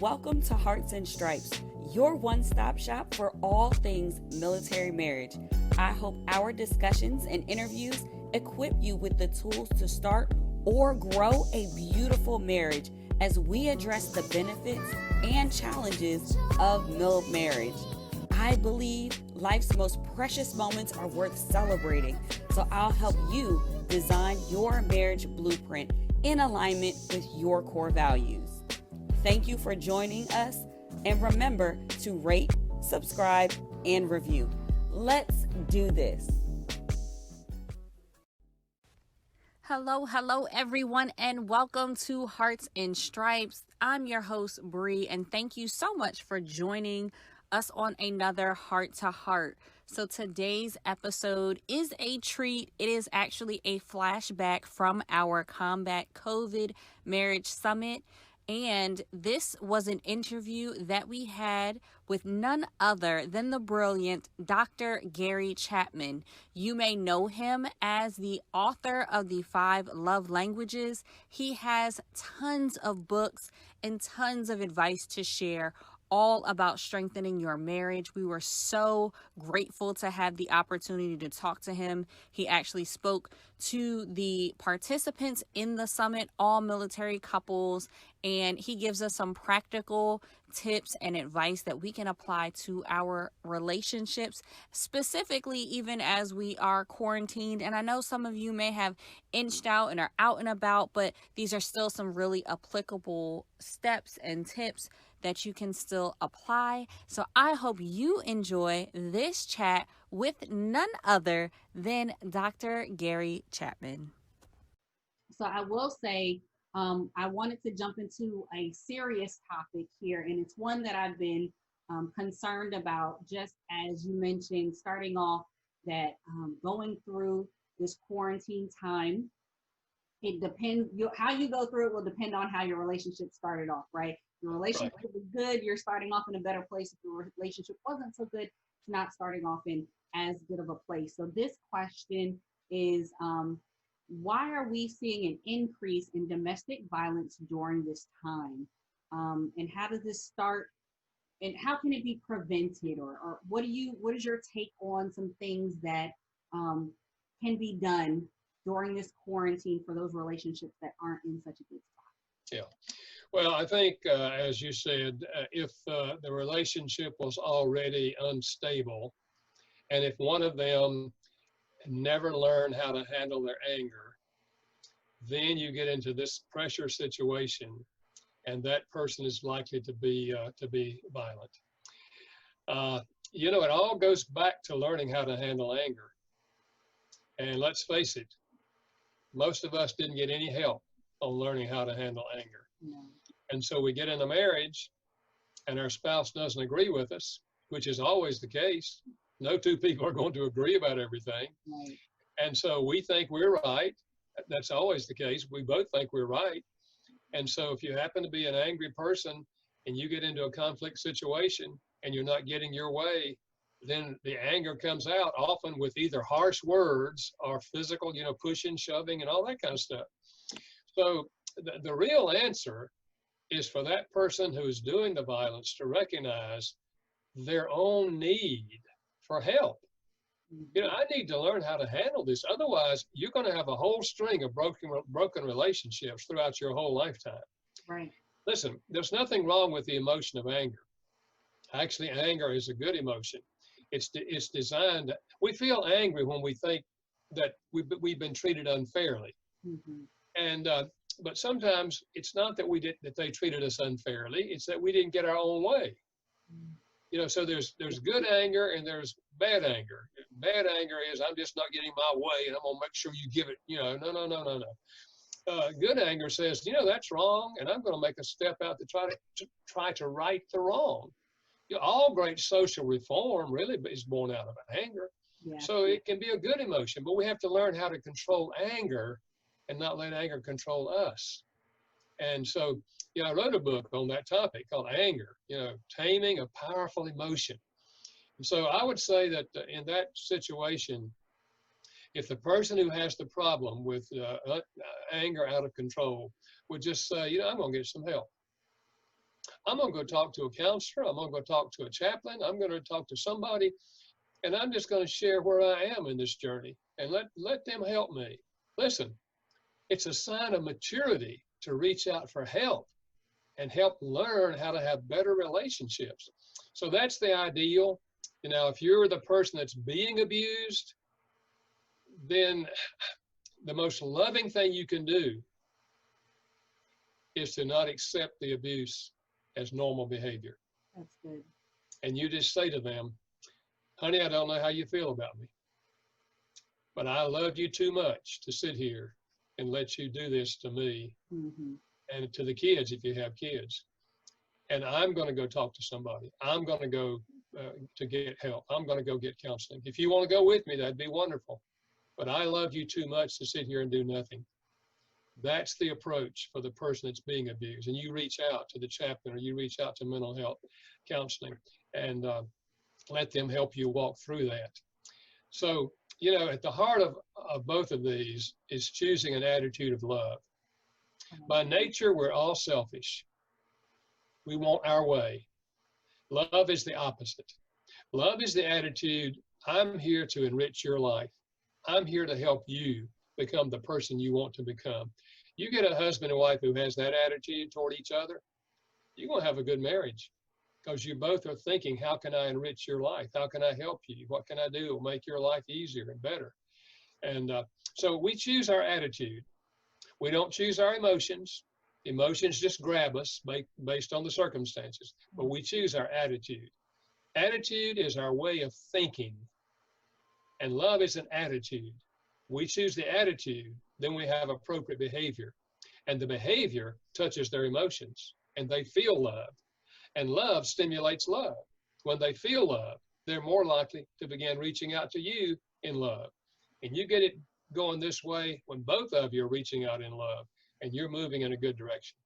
Welcome to Hearts and Stripes, your one-stop shop for all things military marriage. I hope our discussions and interviews equip you with the tools to start or grow a beautiful marriage as we address the benefits and challenges of MILF marriage. I believe life's most precious moments are worth celebrating, so I'll help you design your marriage blueprint in alignment with your core values. Thank you for joining us, and remember to rate, subscribe, and review. Let's do this. Hello, everyone, and welcome to Hearts and Stripes. I'm your host, Bree, and thank you so much for joining us on another Heart to Heart. So today's episode is a treat. It is actually a flashback from our Combat COVID Marriage Summit. And this was an interview that we had with none other than the brilliant Dr. Gary Chapman. You may know him as the author of the 5 Love Languages. He has tons of books and tons of advice to share, all about strengthening your marriage. We were so grateful to have the opportunity to talk to him. He actually spoke to the participants in the summit, all military couples, and he gives us some practical tips and advice that we can apply to our relationships, specifically even as we are quarantined. And I know some of you may have inched out and are out and about, but these are still some really applicable steps and tips that you can still apply. So I hope you enjoy this chat with none other than Dr. Gary Chapman. So I will say, I wanted to jump into a serious topic here, and it's one that I've been concerned about, just as you mentioned, starting off that going through this quarantine time. It depends, how you go through it will depend on how your relationship started off, right? Your relationship was good, you're starting off in a better place. If your relationship wasn't so good, it's not starting off in as good of a place. So this question is, why are we seeing an increase in domestic violence during this time? And how does this start? And how can it be prevented? Or what is your take on some things that can be done during this quarantine for those relationships that aren't in such a good spot? Yeah. Well, I think, as you said, if the relationship was already unstable, and if one of them never learned how to handle their anger, then you get into this pressure situation, and that person is likely to be violent. It all goes back to learning how to handle anger. And let's face it, most of us didn't get any help on learning how to handle anger. No. And so we get in a marriage and our spouse doesn't agree with us, which is always the case. No two people are going to agree about everything. Right. And so we think we're right. That's always the case. We both think we're right. And so if you happen to be an angry person and you get into a conflict situation and you're not getting your way, then the anger comes out often with either harsh words or physical, pushing, shoving, and all that kind of stuff. So the real answer is for that person who's doing the violence to recognize their own need for help. I need to learn how to handle this. Otherwise, you're going to have a whole string of broken relationships throughout your whole lifetime. Right. Listen, there's nothing wrong with the emotion of anger. Actually, anger is a good emotion. It's designed. We feel angry when we think that we've been treated unfairly. Mm-hmm. And but sometimes it's not that they treated us unfairly. It's that we didn't get our own way. So there's good anger and there's bad anger. Bad anger is I'm just not getting my way and I'm gonna make sure you give it. No. Good anger says that's wrong and I'm gonna make a step out to try to right the wrong. All great social reform really is born out of anger. Yeah. So it can be a good emotion, but we have to learn how to control anger and not let anger control us. And so, I wrote a book on that topic called Anger, Taming a Powerful Emotion. And so I would say that in that situation, if the person who has the problem with anger out of control would just say, I'm going to get some help. I'm going to go talk to a counselor. I'm going to go talk to a chaplain. I'm going to talk to somebody, and I'm just going to share where I am in this journey and let them help me. Listen, it's a sign of maturity to reach out for help and help learn how to have better relationships. So that's the ideal. You know, if you're the person that's being abused, then the most loving thing you can do is to not accept the abuse as normal behavior. That's good. And you just say to them, honey, I don't know how you feel about me, but I love you too much to sit here and let you do this to me and to the kids if you have kids. And I'm going to go talk to somebody. I'm going to go to get help. I'm going to go get counseling. If you want to go with me, that'd be wonderful. But I love you too much to sit here and do nothing. That's the approach for the person that's being abused. And you reach out to the chaplain or you reach out to mental health counseling and let them help you walk through that. So, you know, at the heart of both of these is choosing an attitude of love. By nature, we're all selfish. We want our way. Love is the opposite. Love is the attitude, I'm here to enrich your life. I'm here to help you become the person you want to become. You get a husband and wife who has that attitude toward each other, you're going to have a good marriage because you both are thinking, how can I enrich your life? How can I help you? What can I do to make your life easier and better? And so we choose our attitude. We don't choose our emotions. Emotions just grab us based on the circumstances, but we choose our attitude. Attitude is our way of thinking, and love is an attitude. We choose the attitude, then we have appropriate behavior, and the behavior touches their emotions, and they feel love, and love stimulates love. When they feel love, they're more likely to begin reaching out to you in love, and you get it going this way when both of you are reaching out in love, and you're moving in a good direction.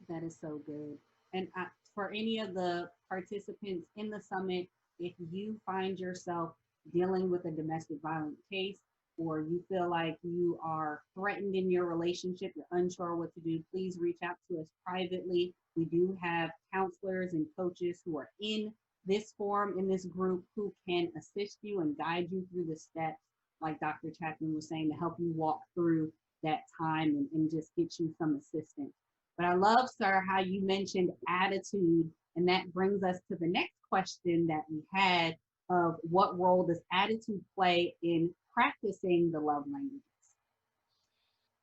That is so good. And for any of the participants in the summit, if you find yourself dealing with a domestic violence case, or you feel like you are threatened in your relationship, you're unsure what to do, please reach out to us privately. We do have counselors and coaches who are in this forum, in this group, who can assist you and guide you through the steps, like Dr. Chapman was saying, to help you walk through that time and just get you some assistance. But I love, sir, how you mentioned attitude, and that brings us to the next question that we had of what role does attitude play in practicing the love languages?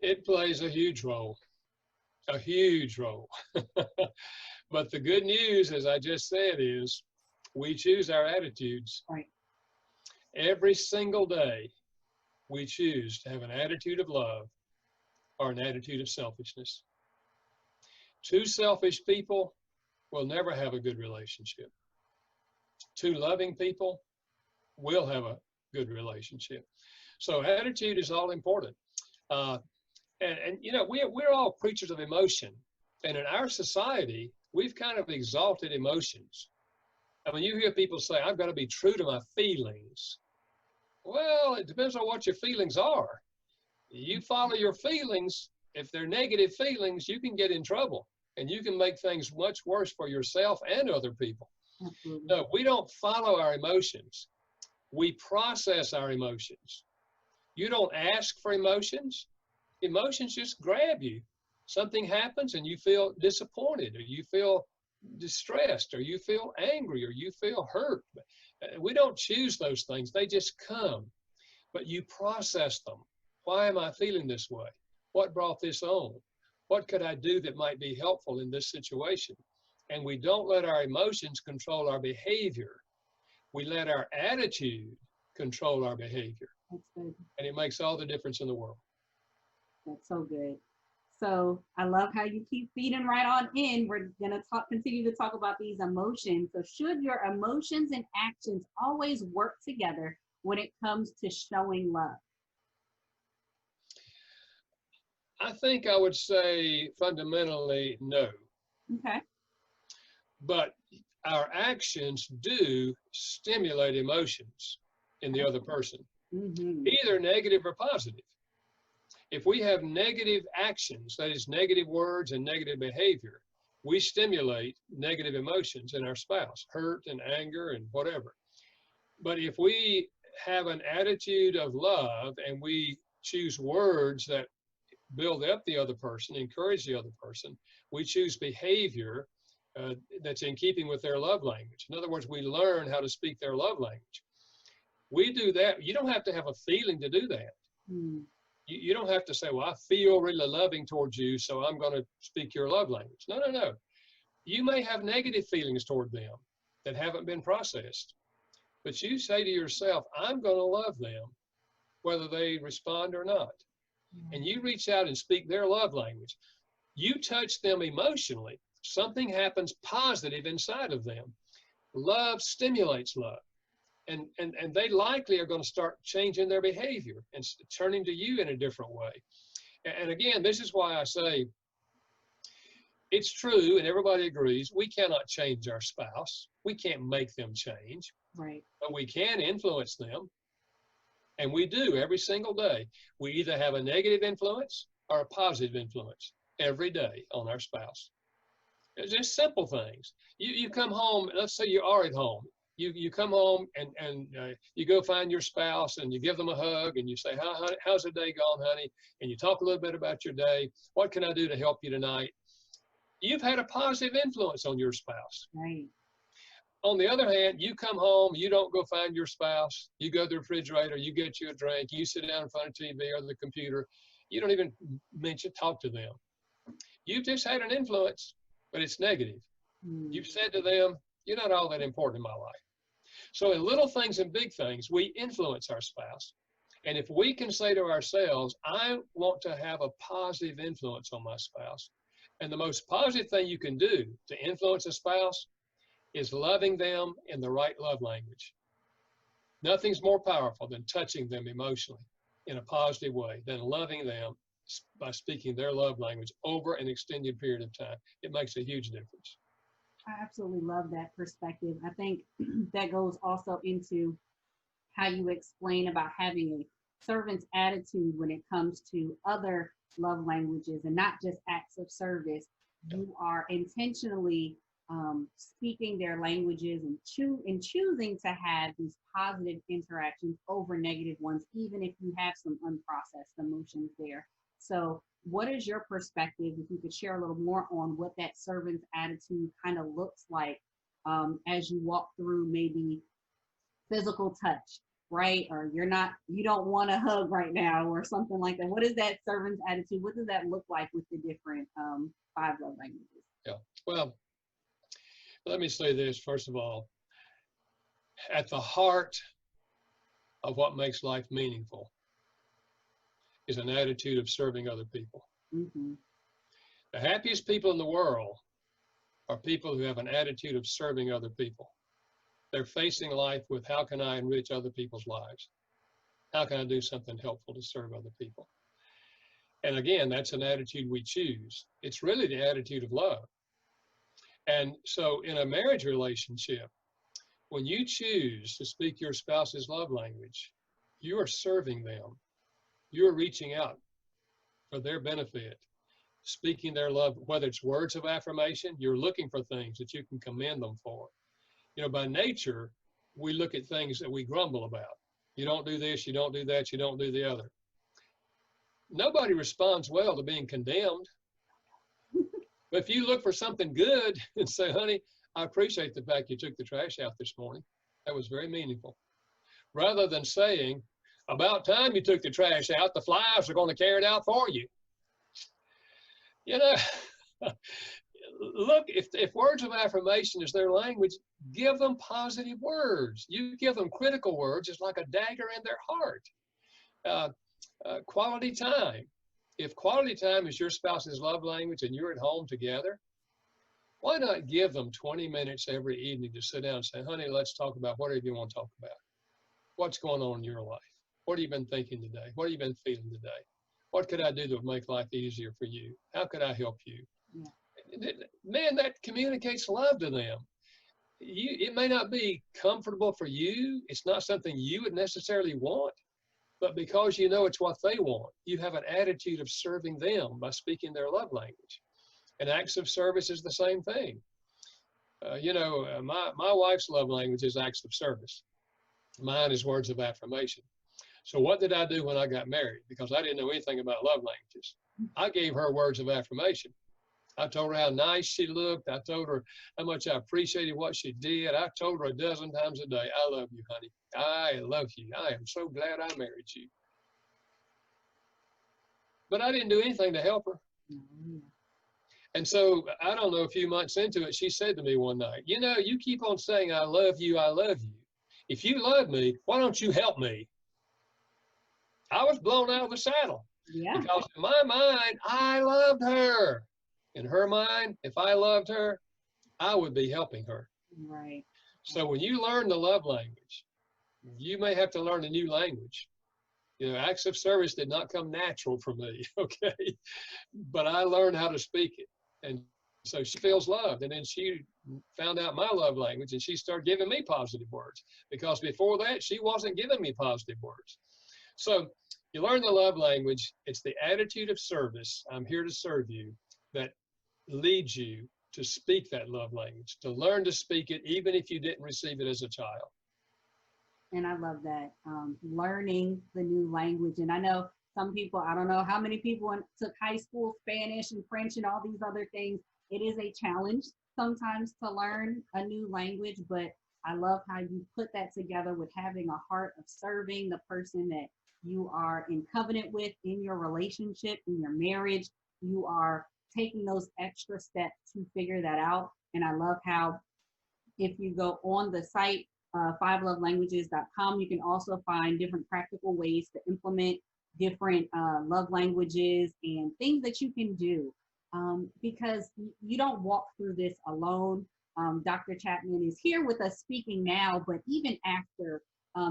It plays a huge role, a huge role. But the good news, as I just said, is we choose our attitudes. Right. Every single day, we choose to have an attitude of love or an attitude of selfishness. Two selfish people will never have a good relationship. Two loving people will have a good relationship. So attitude is all important. And you know, we're all creatures of emotion. And in our society, we've kind of exalted emotions. I mean, you hear people say, I've got to be true to my feelings. Well, it depends on what your feelings are. You follow your feelings. If they're negative feelings, you can get in trouble and you can make things much worse for yourself and other people. Absolutely. No, we don't follow our emotions. We process our emotions. You don't ask for emotions. Emotions just grab you. Something happens and you feel disappointed, or you feel distressed, or you feel angry, or you feel hurt. We don't choose those things. They just come. But you process them. Why am I feeling this way? What brought this on? What could I do that might be helpful in this situation? And we don't let our emotions control our behavior. We let our attitude control our behavior. That's good. And it makes all the difference in the world. That's so good. So I love how you keep feeding right on in. We're going to continue to talk about these emotions. So should your emotions and actions always work together when it comes to showing love? I think I would say fundamentally no. Okay. But our actions do stimulate emotions in the other person, either negative or positive. If we have negative actions, that is negative words and negative behavior, we stimulate negative emotions in our spouse, hurt and anger and whatever. But if we have an attitude of love and we choose words that build up the other person, encourage the other person, we choose behavior that's in keeping with their love language. In other words, we learn how to speak their love language. We do that. You don't have to have a feeling to do that. Mm. You don't have to say, well, I feel really loving towards you, so I'm going to speak your love language. No, no, no. You may have negative feelings toward them that haven't been processed. But you say to yourself, I'm going to love them, whether they respond or not. And you reach out and speak their love language. You touch them emotionally. Something happens positive inside of them. Love stimulates love. And they likely are going to start changing their behavior and turning to you in a different way. And again, this is why I say it's true, and everybody agrees, we cannot change our spouse. We can't make them change. Right. But we can influence them. And we do every single day. We either have a negative influence or a positive influence every day on our spouse. It's just simple things. You come home, let's say you are at home. You come home and you go find your spouse and you give them a hug and you say, how's the day gone, honey? And you talk a little bit about your day. What can I do to help you tonight? You've had a positive influence on your spouse. Right. On the other hand, you come home, you don't go find your spouse. You go to the refrigerator, you get you a drink, you sit down in front of TV or the computer. You don't even talk to them. You've just had an influence, but it's negative. Mm. You've said to them, you're not all that important in my life. So in little things and big things, we influence our spouse. And if we can say to ourselves, I want to have a positive influence on my spouse. And the most positive thing you can do to influence a spouse is loving them in the right love language. Nothing's more powerful than touching them emotionally in a positive way than loving them by speaking their love language over an extended period of time. It makes a huge difference. I absolutely love that perspective. I think that goes also into how you explain about having a servant's attitude when it comes to other love languages and not just acts of service. You are intentionally speaking their languages and choosing to have these positive interactions over negative ones, even if you have some unprocessed emotions there. So what is your perspective, if you could share a little more on what that servant's attitude kind of looks like as you walk through maybe physical touch, right? Or you don't want a hug right now or something like that. What is that servant's attitude? What does that look like with the different 5 love languages? Yeah, well, let me say this, first of all. At the heart of what makes life meaningful is an attitude of serving other people. Mm-hmm. The happiest people in the world are people who have an attitude of serving other people. They're facing life with, how can I enrich other people's lives? How can I do something helpful to serve other people? And again, that's an attitude we choose. It's really the attitude of love. And so in a marriage relationship, when you choose to speak your spouse's love language, you are serving them. You're reaching out for their benefit, speaking their love, whether it's words of affirmation, you're looking for things that you can commend them for. You know, by nature, we look at things that we grumble about. You don't do this, you don't do that, you don't do the other. Nobody responds well to being condemned. But if you look for something good and say, honey, I appreciate the fact you took the trash out this morning. That was very meaningful. Rather than saying, about time you took the trash out, the flies are going to carry it out for you. You know, look, if words of affirmation is their language, give them positive words. You give them critical words, it's like a dagger in their heart. Quality time. If quality time is your spouse's love language and you're at home together, why not give them 20 minutes every evening to sit down and say, honey, let's talk about whatever you want to talk about. What's going on in your life? What have you been thinking today? What have you been feeling today? What could I do that would make life easier for you? How could I help you? Yeah. Man, that communicates love to them. It may not be comfortable for you. It's not something you would necessarily want, but because you know it's what they want, you have an attitude of serving them by speaking their love language. And acts of service is the same thing. My wife's love language is acts of service. Mine is words of affirmation. So what did I do when I got married? Because I didn't know anything about love languages. I gave her words of affirmation. I told her how nice she looked. I told her how much I appreciated what she did. I told her a dozen times a day, I love you, honey. I love you. I am so glad I married you. But I didn't do anything to help her. Mm-hmm. And so I don't know, a few months into it, she said to me one night, you keep on saying, I love you, I love you. If you love me, why don't you help me? I was blown out of the saddle. Yeah. Because in my mind, I loved her. In her mind, if I loved her, I would be helping her. Right. So when you learn the love language, you may have to learn a new language. Acts of service did not come natural for me, okay? But I learned how to speak it. And so she feels loved. And then she found out my love language and she started giving me positive words, because before that, she wasn't giving me positive words. So you learn the love language. It's the attitude of service. I'm here to serve you that leads you to speak that love language, to learn to speak it, even if you didn't receive it as a child. And I love that, learning the new language. And I know some people, I don't know how many people took high school Spanish and French and all these other things. It is a challenge sometimes to learn a new language, but I love how you put that together with having a heart of serving the person that you are in covenant with in your relationship, in your marriage. You are taking those extra steps to figure that out. And I love how if you go on the site, fivelovelanguages.com, you can also find different practical ways to implement different love languages and things that you can do, because you don't walk through this alone. Dr. Chapman is here with us speaking now, but even after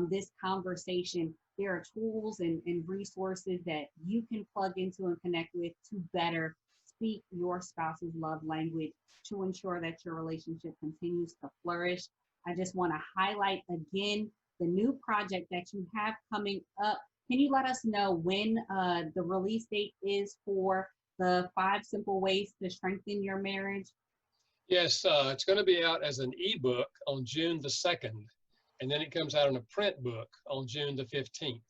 this conversation, there are tools and resources that you can plug into and connect with to better speak your spouse's love language to ensure that your relationship continues to flourish. I just want to highlight again the new project that you have coming up. Can you let us know when the release date is for the 5 Simple Ways to Strengthen Your Marriage? Yes, it's going to be out as an ebook on June the 2nd, and then it comes out in a print book on June the 15th.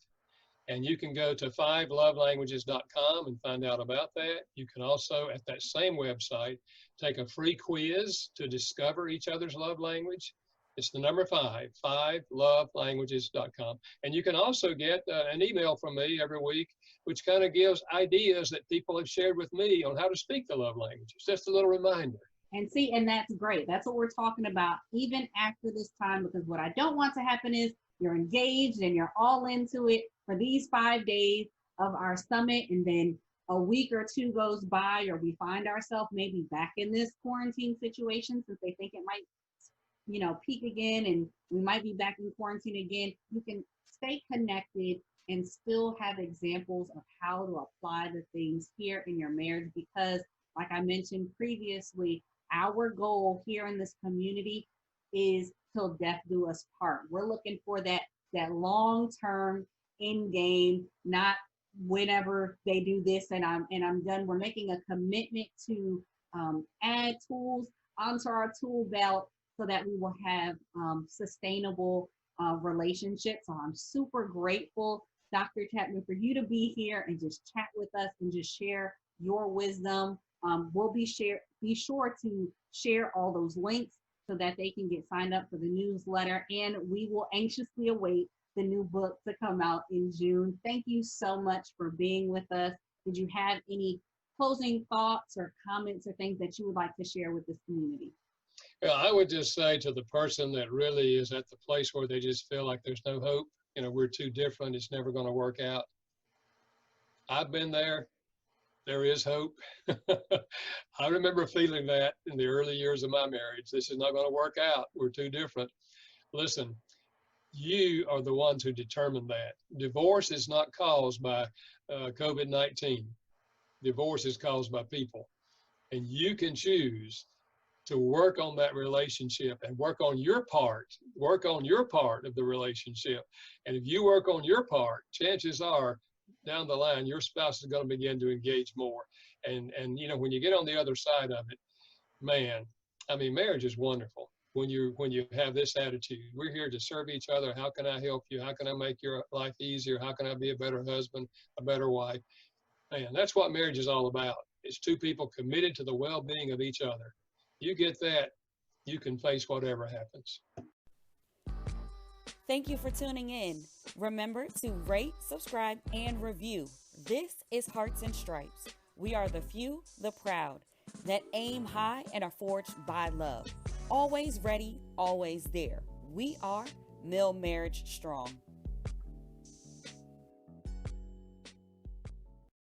And you can go to fivelovelanguages.com and find out about that. You can also, at that same website, take a free quiz to discover each other's love language. It's the number 5, fivelovelanguages.com. And you can also get an email from me every week, which kind of gives ideas that people have shared with me on how to speak the love languages. Just a little reminder. And see, and that's great. That's what we're talking about, even after this time, because what I don't want to happen is you're engaged and you're all into it for these 5 days of our summit, and then a week or two goes by, or we find ourselves maybe back in this quarantine situation since they think it might, peak again, and we might be back in quarantine again. You can stay connected and still have examples of how to apply the things here in your marriage, because like I mentioned previously, our goal here in this community is till death do us part. We're looking for that long-term end game, not whenever they do this and I'm done. We're making a commitment to add tools onto our tool belt so that we will have sustainable relationships. So I'm super grateful, Dr. Chapman, for you to be here and just chat with us and just share your wisdom. We'll be sure to share all those links so that they can get signed up for the newsletter, and we will anxiously await the new book to come out in June. Thank you so much for being with us. Did you have any closing thoughts or comments or things that you would like to share with this community? Well, I would just say to the person that really is at the place where they just feel like there's no hope, we're too different, it's never going to work out. I've been there. There is hope. I remember feeling that in the early years of my marriage. This is not going to work out. We're too different. Listen, you are the ones who determine that. Divorce is not caused by COVID-19. Divorce is caused by people. And you can choose to work on that relationship and work on your part of the relationship. And if you work on your part, chances are down the line, your spouse is going to begin to engage more. And when you get on the other side of it, man, I mean, marriage is wonderful when you have this attitude. We're here to serve each other. How can I help you? How can I make your life easier? How can I be a better husband, a better wife? Man, that's what marriage is all about. It's two people committed to the well-being of each other. You get that, you can face whatever happens. Thank you for tuning in. Remember to rate, subscribe, and review. This is Hearts and Stripes. We are the few, the proud, that aim high and are forged by love. Always ready, always there. We are Mill Marriage Strong.